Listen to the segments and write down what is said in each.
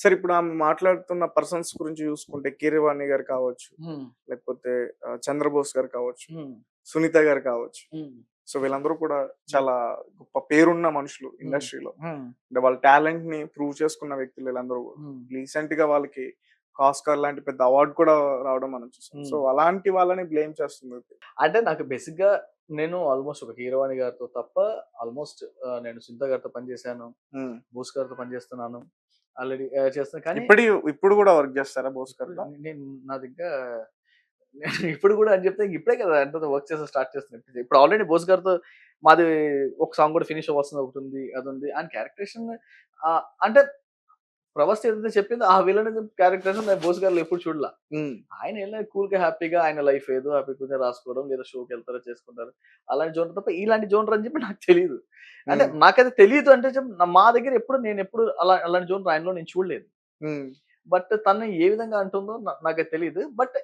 సరే ఇప్పుడు ఆమె మాట్లాడుతున్న పర్సన్స్ గురించి చూసుకుంటే కీరవాణి గారు కావచ్చు, హ్మ్. లేకపోతే చంద్రబోస్ గారు కావచ్చు, హ్మ్. సునీత గారు కావచ్చు. హ్మ్. సో వీళ్ళందరూ కూడా హ్మ్. చాలా గొప్ప పేరున్న మనుషులు హ్మ్. ఇండస్ట్రీలో. హ్మ్. అంటే వాళ్ళ టాలెంట్‌ని ప్రూవ్ చేసుకున్న వ్యక్తులు వీళ్ళందరూ కూడా. హ్మ్. రీసెంట్‌గా వాళ్ళకి ఆస్కార్ లాంటి పెద్ద అవార్డ్ కూడా రావడం మనం చూసాం. సో హ్మ్. అలాంటి వాళ్ళని బ్లేమ్ చేస్తుంది. అంటే నాకు బేసిక్‌గా నేను ఆల్‌మోస్ట్ ఒక 'కీరవాణి' గారితో తప్ప ఆల్‌మోస్ట్ నేను 'సునీత' గారితో పని చేశాను. హ్మ్. 'బోస్' గారితో పని చేస్తున్నాను. ఆల్రెడీ చేస్తున్నా కానీ ఇప్పుడు కూడా వర్క్ చేస్తారా ఇప్పుడు భాస్కర్‌తో? నేను నాదింకా ఇప్పుడు గూడా అని చెప్తే ఇప్పుడే కదా అంతా వర్క్ చేసి స్టార్ట్ చేస్తున్నా. ఇప్పుడు ఆల్రెడీ 'బోస్' గారితో మాది ఒక సాంగ్ కూడా ఫినిష్ అవ్వాల్సింది ఒకటుంది. అదుంది. ఆయన క్యారెక్టరేషన్ అంటే 'ప్రభాస్' ఏదైతే చెప్పిందో ఆ విలనిజం క్యారెక్టరేషన్ నేను 'బోస్' గారిలో ఎప్పుడు చూడల. హ్మ్. ఆయన ఎలా కూల్‌గా హ్యాపీగా ఆయన లైఫ్ ఏదో హ్యాపీ కూర్చొని రాసుకోవడం, లేదా షోకెళ్తారో చేసుకుంటారు. అలాంటి జోనర్ తప్ప ఇలాంటి జోనర్ అని చెప్పి నాకు తెలీదు. అంటే హ్మ్. నాకైతే తెలీదు అంటే మా దగ్గర నేనెప్పుడు అలాంటి జోనర్ ఆయనలో నేను చూడలేదు. హ్మ్. బట్ తను ఏ విధంగా అంటుందో నాకైతే తెలీదు. బట్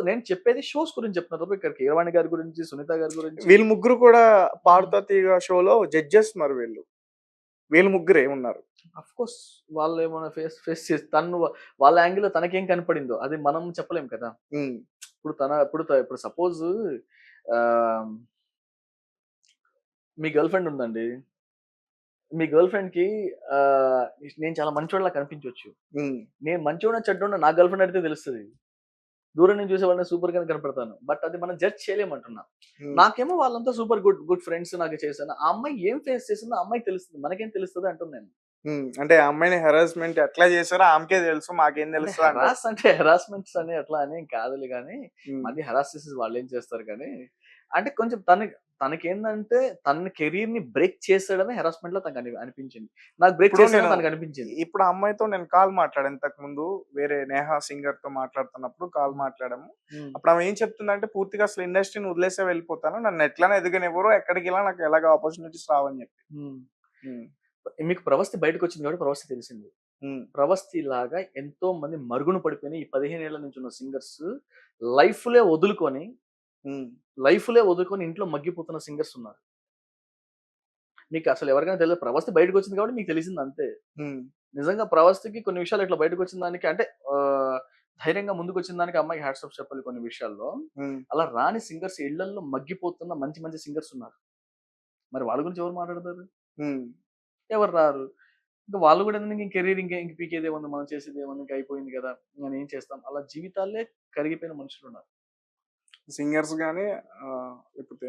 నేను చెప్పేది షోస్ గురించి చెప్తున్నా తప్ప ఇక్కడ 'కీరవాణి' గారి గురించి, 'సునీత' గారి గురించి వీళ్ళు ముగ్గురు కూడా హ్మ్. 'పాడుతా తీగ' షోలో జడ్జెస్ మరి వీళ్ళు. వీళ్ళు ముగ్గురే ఉన్నారు. అఫ్‌కోర్స్ వాళ్ళేమన్నా ఫేస్ ఫేస్ చేసి వాళ్ళ యాంగిల్‌లో తనకేం కనపడిందో అది మనం చెప్పలేం కదా! హ్మ్. ఇప్పుడు సపోజ్ ఆహ్, మీ గర్ల్ ఫ్రెండ్ ఉందండి. మీ గర్ల్ ఫ్రెండ్‌కి ఆహ్, నేను చాలా మంచోడిలా కనిపించొచ్చు. హ్మ్. నేను మంచోడినో, చెడ్డోడినో నా గర్ల్ ఫ్రెండ్ అడిగితే తెలుస్తది. దూరం నుంచి చూసేవాడిని సూపర్‌గానే కనపడతాను. బట్ అది మనం జడ్జ్ చేయలేమంటున్నా. హ్మ్. నాకేమో వాళ్ళంతా సూపర్ గుడ్ ఫ్రెండ్స్ నాకు చేశాను. ఆ అమ్మాయి ఏం ఫేస్ చేసిందో ఆ అమ్మాయికి తెలుస్తది. మనకేం తెలుస్తది అంటున్నా నేను. హ్మ్. అంటే ఆ అమ్మాయిని హెరాస్మెంట్ ఎట్లా చేసారో ఆమెకే తెలుసు. మాకేం అంటే తెలుస్తదంటారు. హెరాస్మెంట్స్ అని అట్లా అని కాదులే గానీ, హ్మ్. మళ్ళీ హెరాస్ చేసేసి వాళ్ళేం చేస్తారు కానీ, అంటే కొంచెం తనకేందంటే తన కెరియర్‌ని బ్రేక్ చేసాడని హెరాస్మెంట్‌లో అనిపించింది. నాకు బ్రేక్ ఇప్పుడు నేను చేసాడని తనకనిపించింది. ఇప్పుడు ఆ అమ్మాయితో నేను కాల్ మాట్లాడాను ఇంతకుముందు. వేరే 'నేహా సింగర్‌తో' మాట్లాడుతున్నప్పుడు కాల్ హ్మ్. మాట్లాడాము. హ్మ్. అప్పుడు ఆమె ఏం చెప్తుందంటే పూర్తిగా అసలు ఇండస్ట్రీని వదిలేసే వెళ్ళిపోతాను. నన్ను ఎట్లైనా ఎదగనివ్వరు. ఎక్కడికెళ్ళినా నాకు ఎలాగో ఆపర్చునిటీస్ రావని చెప్పి. హ్మ్. హ్మ్. మీకు 'ప్రవస్తి' బయటకొచ్చింది కాబట్టి 'ప్రవస్తి' తెలిసింది. హ్మ్. 'ప్రవస్తి' లాగా ఎంతో మంది మరుగున పడిపోయిన ఈ 15 ఏళ్ల నుంచి ఉన్న సింగర్స్ లైఫ్‌లే వదులుకొని, హ్మ్. ఇంట్లో మగ్గిపోతున్న సింగర్స్ ఉన్నారు. మీకు అసలు ఎవరికైనా తెలీదు 'ప్రవస్తి' బయటకొచ్చింది కాబట్టి మీకు తెలిసింది అంతే. హ్మ్. నిజంగా 'ప్రవస్తికి' కొన్ని విషయాలు ఇట్లా బయటకొచ్చిన దానికి అంటే ధైర్యంగా ముందుకొచ్చిన దానికి అమ్మాయికి హ్యాట్స్ ఆఫ్ చెప్పాలి కొన్ని విషయాల్లో. హ్మ్. అలా రాని సింగర్స్ ఇళ్లల్లో మగ్గిపోతున్న మంచి మంచి సింగర్స్ ఉన్నారు. మరి వాళ్ళ గురించి ఎవరు మాట్లాడతారు? హ్మ్. ఎవరు రారు. ఇంక వాళ్ళు గూడా ఇంక కెరీర్ ఇంక పీకేదేముంది మనం చేసేదేముంది ఇంక అయిపోయింది గదా! మనం ఏం చేస్తాం? అలా జీవితాలే కరిగిపోయిన మనుషులున్నారు. సింగర్స్ గాని లేకపోతే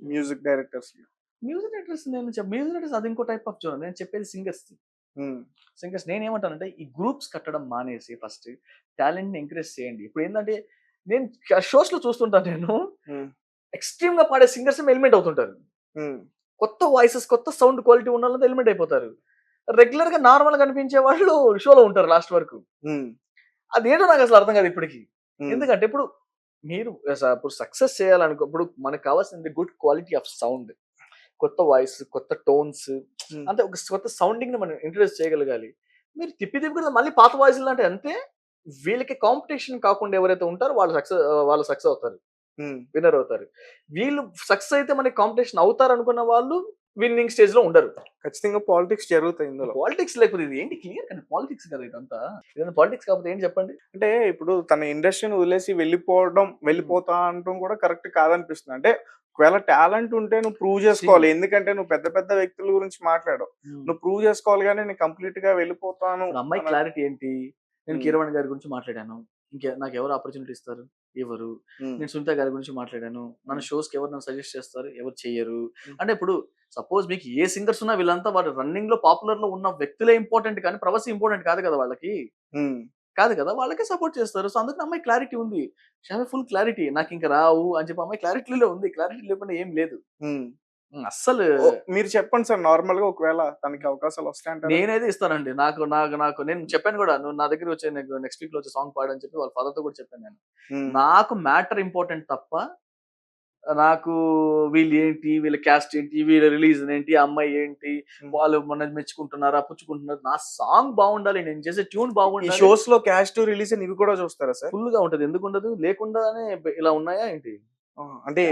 మ్యూజిక్ డైరెక్టర్స్. మ్యూజిక్ డైరెక్టర్స్ అది ఇంకో టైప్ ఆఫ్ జోనర్. నేను చెప్పేది సింగర్స్. హ్మ్. నేనేమంటానంటే ఈ గ్రూప్స్ కట్టడం మానేసి ఫస్ట్ టాలెంట్‌ని ఎంకరేజ్ చేయండి. ఇప్పుడేందంటే నేను షోస్‌లో చూస్తుంటాను నేను. హ్మ్. ఎక్స్‌ట్రీమ్‌గా పాడే సింగర్స్ ఏమో ఎలిమినేట్ అవుతుంటారు. హ్మ్. కొత్త వాయిసెస్, కొత్త సౌండ్ క్వాలిటీ ఉన్నోళ్ళంతా ఎలిమినేట్ అయిపోతారు. రెగ్యులర్‌గా నార్మల్‌గా కనిపించే వాళ్ళు షోలో ఉంటారు లాస్ట్ వరకు. హ్మ్. అదేంటో నాకసలు అర్థం కాదు ఇప్పటికి. హ్మ్. ఎందుకంటే ఇప్పుడు మీరు ఇప్పుడు సక్సెస్ చేయాలనుకో ఇప్పుడు మనకు కావాల్సింది గుడ్ క్వాలిటీ ఆఫ్ సౌండ్. కొత్త వాయిస్, కొత్త టోన్స్ హ్మ్. అంటే ఒక కొత్త సౌండింగ్‌ని మనం ఇంట్రొడ్యూస్ చేయగలగాలి. మీరు తిప్పి తిప్పి కూడా మళ్ళీ పాత వాయిసులంటే అంతే. వీళ్ళకి కాంపిటీషన్ కాకుండా ఎవరైతే ఉంటారో వాళ్ళు సక్సెస్ అవుతారు. హ్మ్. విన్నర్ అవుతారు. వీళ్ళు సక్సెస్ అయితే మనకి కాంపిటీషన్ అవుతారనుకున్న వాళ్ళు విన్నింగ్ స్టేజ్‌లో ఉండరు. ఖచ్చితంగా పాలిటిక్స్ జరుగుతాయి ఇందులో. పాలిటిక్స్ లేకపోతే ఇది ఏంటి క్లియర్ కానీ పాలిటిక్స్ కదా ఇదంతా. ఇదంతా పాలిటిక్స్ కాకపోతే ఏంటి చెప్పండి? అంటే ఇప్పుడు తన ఇండస్ట్రీని వదిలేసి హ్మ్. వెళ్ళిపోతా అనటం కూడా కరెక్ట్ కాదనిపిస్తుంది. అంటే ఒకవేళ టాలెంట్ ఉంటే నువ్వు ప్రూవ్ సీ చేసుకోవాలి. ఎందుకంటే నువ్వు పెద్ద పెద్ద వ్యక్తుల గురించి మాట్లాడావు. హ్మ్. నువ్వు ప్రూవ్ చేసుకోవాలి గాని నేను కంప్లీట్‌గా వెళ్ళిపోతాను ఇప్పుడు అమ్మాయి అన క్లారిటీ ఏంటి? నేను హ్మ్. 'కీరవాణి' గారి గురించి మాట్లాడాను. నాకెవరు ఆపర్చునిటీ ఇస్తారు? ఇవ్వరు. హ్మ్. నేను 'సునీత' గారి గురించి మాట్లాడాను. హ్మ్. షోస్‌కి ఎవరు నన్ను సజెస్ట్ చేస్తారు? ఎవరు చెయ్యరు. హ్మ్. అంటే ఇప్పుడు సపోజ్ మీకు ఏ సింగర్స్ ఉన్నా వీళ్ళంతా వాడు రన్నింగ్‌లో పాపులర్‌లో ఉన్న వ్యక్తులే ఇంపార్టెంట్ కానీ ప్రవాసి ఇంపార్టెంట్ కాదు కదా వాళ్ళకి. హ్మ్. కాదు కదా! వాళ్ళకే సపోర్ట్ చేస్తారు. సో, అందుకని అమ్మాయి క్లారిటీ ఉంది. She have a full clarity. నాకింక రావు అని చెప్పి అమ్మాయి క్లారిటీలో ఉంది. క్లారిటీ లేకుండా ఏం లేదు. హ్మ్. అస్సలు మీరు చెప్పండి సార్ నార్మల్‌గా ఒకవేళ తనకి అవకాశాలు వస్తాయంటారా? నేనైతే ఇస్తానండి. నాకు నాకు నాకు నేను చెప్పాను గూడా. "నువ్వు నా దగ్గరకొచ్చి నెక్స్ట్ వీక్‌లో వచ్చి సాంగ్ పాడు" అని చెప్పి వాళ్ళ ఫాదర్‌తో కూడా చెప్పాను నేను. హ్మ్. నాకు మ్యాటర్ ఇంపార్టెంట్ తప్ప, నాకు వీళ్ళేంటి, వీళ్ళ క్యాస్ట్ ఏంటి, వీళ్ళ రిలీజన్ ఏంటి, ఆ అమ్మాయి ఏంటి, హ్మ్. వాళ్ళు మనల్ని మెచ్చుకుంటున్నారా, పుచ్చుకుంటున్నారా, నా సాంగ్ బాగుండాలి, నేను చేసే ట్యూన్ ఈ బాగుండాలి. షోస్‌లో క్యాస్ట్ రిలీజియన్ ఇవి కూడా చూస్తారా సార్? ఫుల్‌గా ఉంటది. ఎందుకుండదు? లేకుండానే ఇలా ఉన్నాయా ఏంటి? అంటే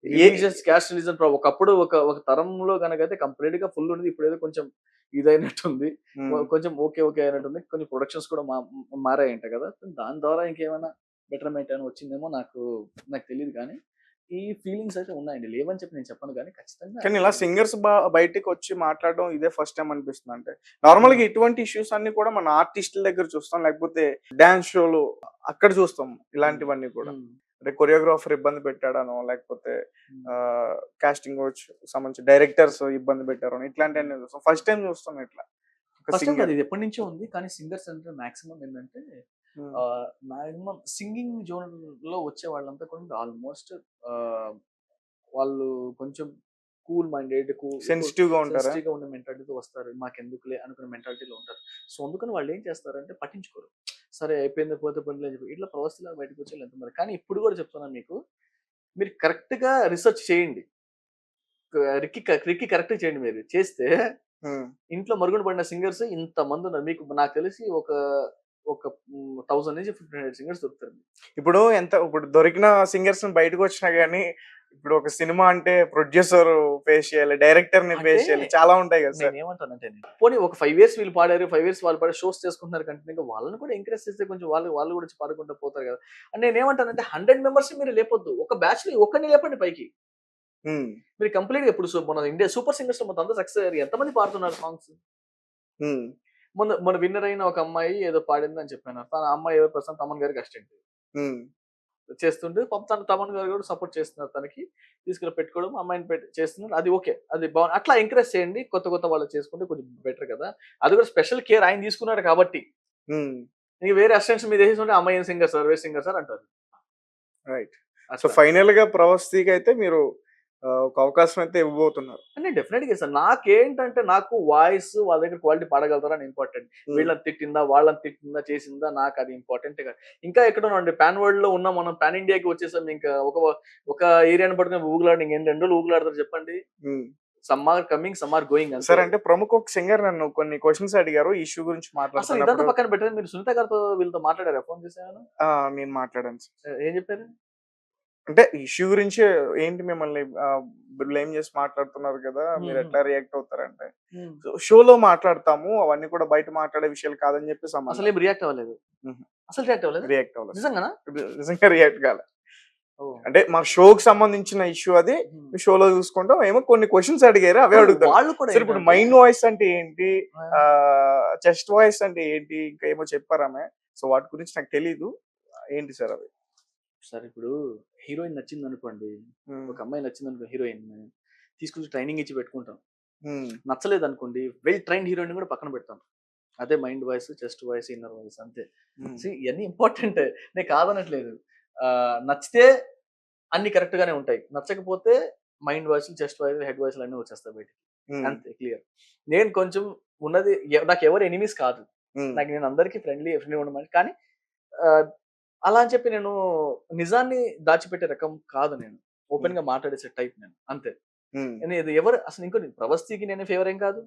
ఏ రిలీజియస్ క్యాస్ట్ రిలీజన్ ఒకప్పుడు ఒక తరంలో కనుకైతే కంప్లీట్ గా ఫుల్ ఉండేది. ఇప్పుడేదో కొంచెం ఇదైనట్టుంది. కొంచెం ఓకే ఓకే అయినట్టుంది. కొన్ని ప్రొడక్షన్స్ కూడా మారాయంట కదా! దాని ద్వారా ఇంకేమైనా బెటర్‌మెంట్ ఏమైనా వచ్చిందేమో నాకు తెలీదు కానీ, ఈ ఫీలింగ్స్ అయితే ఉన్నాయండి. లేవని చెప్పి నేను చెప్పను కానీ ఖచ్చితంగా కానీ ఇలా సింగర్స్ బయటికి వచ్చి మాట్లాడడం ఇదే ఫస్ట్ టైం అనిపిస్తుంది. అంటే నార్మల్‌గా ఇటువంటి ఇష్యూస్ అన్ని కూడా మన ఆర్టిస్టుల దగ్గర చూస్తాం. లేకపోతే డాన్స్ షోలు అక్కడ చూస్తాం ఇలాంటివన్నీ కూడా. హ్మ్. అంటే కొరియోగ్రాఫర్ ఇబ్బంది పెట్టాడనో, లేకపోతే హ్మ్. కాస్టింగ్ కోచ్ సంబంధించి డైరెక్టర్స్ ఇబ్బంది పెట్టారనో ఇట్లాంటివన్నీ చూస్తాం. ఫస్ట్ టైం చూస్తాం ఇట్లా. ఒక ఫస్ట్ టైమ్ కాదు. సింగర్. ఇది ఎప్పటినుంచో ఉంది. కానీ సింగర్స్ అంటే మాక్సిమం ఏంటంటే హ్మ్. మాక్సిమం సింగింగ్ జోనర్‌లో వచ్చే వాళ్ళంతా కూడా ఆల్‌మోస్ట్ ఆహ్, వాళ్ళు కొంచెం కూల్ మైండెడ్ ఇప్పుడు సెన్సిటివ్‌గా ఉంటారా? సెన్సిటివ్‌గా ఉండే మెంటాలిటీతో వస్తారు. మాకెందుకులే అనుకునే మెంటాలిటీలో ఉంటారు. సో, అందుకని వాళ్ళు ఏం చేస్తారంటే పట్టించుకోరు. సరే అయిపోయింది పోతే పోనీలే అని చెప్పి ఇట్లా ప్రవస్థలాగా బయటకు వచ్చేవాళ్ళు ఎంతమంది. కానీ ఇప్పుడు కూడా చెప్తున్నాను మీకు, మీరు కరెక్ట్‌గా రిసర్చ్ చేయండి. రిక్కీ కరెక్ట్‌గా చేయండి మీరు. చేస్తే హ్మ్. ఇంట్లో మరుగున పడిన సింగర్స్ ఇంతమందున్నారు. మీకు నాకు తెలిసి ఒక ఒక 1000 నుంచి 1500 సింగర్స్ దొరుకుతారు. ఇప్పుడు దొరికిన సింగర్స్‌ని బయటకొచ్చినా గాని, ఇప్పుడు ఒక సినిమా అంటే ప్రొడ్యూసర్ ఫేస్ చేయాలి, డైరెక్టర్‌ని అంటే ఫేస్ చేయాలి. చాలా ఉంటాయి కదా సార్. నేనేమంటానంటే పోనీ ఒక 5 ఇయర్స్ వీళ్ళు పాడారు. 5 ఇయర్స్ వాళ్ళు పాడి షోస్ చేసుకుంటున్నారు కంటిన్యూగా. వాళ్ళని కూడా ఎంకరేజ్ చేస్తే కొంచెం వాళ్ళు కూడా వచ్చి పాడుకుంటూ పోతారు కదా! అంటే నేనేమంటానంటే 100 మెంబర్స్‌ని మీరు లేపొద్దు. ఒక బ్యాచ్‌ని ఒక్కడిని లేపండి పైకి. హ్మ్. మీరు కంప్లీట్‌గా ఇప్పుడు మన ఇండియా సూపర్ సింగర్స్‌లో మొత్తం అందరూ సక్సెస్ అయ్యారు. ఎంతమంది పాడుతున్నారు సాంగ్స్? హ్మ్. మొన్న విన్నర్ అయిన ఒక అమ్మాయి ఏదో పాడిందని చెప్పాను. తన అమ్మాయి ఎవరు ప్రస్తుతం తమన్ గారికి అసిస్టెంట్. హ్మ్. చేస్తుంటే పాపం తమన్ గారు కూడా సపోర్ట్ చేస్తున్నారు తనకి. తీసుకెళ్ళి పెట్టుకోవడం, అమ్మాయిని చేస్తున్నారు. అది ఓకే. అది అట్లా ఎంకరేజ్ చేయండి. కొత్త వాళ్ళు చేసుకుంటే కొంచెం బెటర్ కదా! అది కూడా స్పెషల్ కేర్ ఆయన తీసుకున్నాడు కాబట్టి. హ్మ్. ఇంక వేరే అసిస్టెంట్స్ మీదేసేసుంటే ఆ అమ్మాయి ఏం singer sir, waste singer sir అంటారు. రైట్. సో, అట్లా. ఫైనల్‌గా 'ప్రవస్థి'కైతే మీరు ఒక అవకాశం అయితే ఇవ్వబోతున్నారు. నేను డెఫినెట్‌గా ఇస్తాను. నాకేంటంటే నాకు వాయిస్ వాళ్ళ దగ్గర క్వాలిటీ పాడగలుగుతారని ఇంపార్టెంట్. హ్మ్. వీళ్ళని తిట్టిందా, వాళ్ళని తిట్టిందా, చేసిందా నాకది ఇంపార్టెంటే కాదు. ఇంకా ఎక్కడున్నామండి పాన్ వరల్డ్‌లో ఉన్నాం మనం. పాన్ ఇండియాకి వచ్చేసాం. ఇంకా ఒక ఏరియాని పట్టుకొని ఊగులాడి ఇంకెన్ని 2 రోజులు ఊగులాడతారు చెప్పండి. Hmm. Some are coming, some are going అంతే. సార్ అంటే ప్రముఖ ఒక సింగర్ నన్ను కొన్ని క్వెషన్స్ అడిగారు. ఈ ఇష్యూ గురించి అసలు ఇదంతా మాట్లాడుతున్నప్పుడు. పక్కన పెట్టండి. మీరు సునీత గారితో వీళ్ళతో మాట్లాడారా? ఫోన్ చేసారా? ఆ! నేను మాట్లాడాను సార్. ఏం చెప్పారు? అంటే ఇష్యూ గురించి ఏంటి మిమ్మల్ని బ్లేమ్ చేసి మాట్లాడుతున్నారు కదా! హ్మ్. హ్మ్. మీరెట్లా రియాక్ట్ అవుతారంటే, హ్మ్. షోలో మాట్లాడతాము. అవన్నీ కూడా బయట మాట్లాడే విషయాలు కాదని చెప్పేసి అన్నారు. అసలేం రియాక్ట్ అవ్వలేదు. హుహు. అసలు రియాక్ట్ అవ్వలేదా? రియాక్ట్ అవ్వలేదు సార్. నిజంగానా? నిజంగా రియాక్ట్ కాలే. ఓహ్! అంటే మా షోకి సంబంధించిన ఇష్యూ అది. హ్మ్. షోలో చూసుకుంటాం. ఏమో కొన్ని క్వెషన్స్ అడిగారు. అవే ఇప్పుడు అడుగుతాను. వాళ్ళు కూడా సార్ ఇప్పుడు ఏంటంటే మైండ్ వాయిస్ అంటే ఏంటి? ఆ! చెస్ట్ వాయిస్ అంటే ఏంటి? ఇంకా ఏమో చెప్పారామె. సో, వాటి గురించి నాకు తెలీదు. ఏంటి సార్ అవి? సరే ఇప్పుడు హీరోయిన్ నచ్చిందనుకోండి. హ్మ్. ఒక అమ్మాయి నచ్చిందనుకో హీరోయిన్. తీసుకొచ్చి ట్రైనింగ్ ఇచ్చి పెట్టుకుంటాం. హ్మ్. నచ్చలేదనుకోండి వెల్ ట్రైన్డ్ హీరోయిన్‌ని కూడా పక్కన పెడతాం. అదే mind voice, chest voice, inner voice అంతే. హ్మ్. ఇయన్నీ ఇంపార్టెంటే. నేను కాదనట్లేదు. నచ్చితే అన్నీ కరెక్ట్ గానే ఉంటాయి. నచ్చకపోతే మైండ్ వాయిస్‌లు, చెస్ట్ వాయిస్, హెడ్ వాయిస్‌లు అన్నీ వచ్చేస్తాయి బయటికి. హ్మ్. అంతే క్లియర్. నేను కొంచెం ఉన్నది నాకెవరు ఎనిమీస్ కాదు. హ్మ్. నేను అందరికి ఫ్రెండ్లీగా ఉండమని. కానీ ఆహ్, అలా అని చెప్పి నేను నిజాన్ని దాచిపెట్టే రకం కాదు నేను. హ్మ్. ఓపెన్‌గా మాట్లాడేసే టైప్ నేను. అంతే. హ్మ్. ఇది ఎవరు అసలు ఇంకోటి 'ప్రవస్థికి' నేనే ఫేవర్ ఏం కాదు.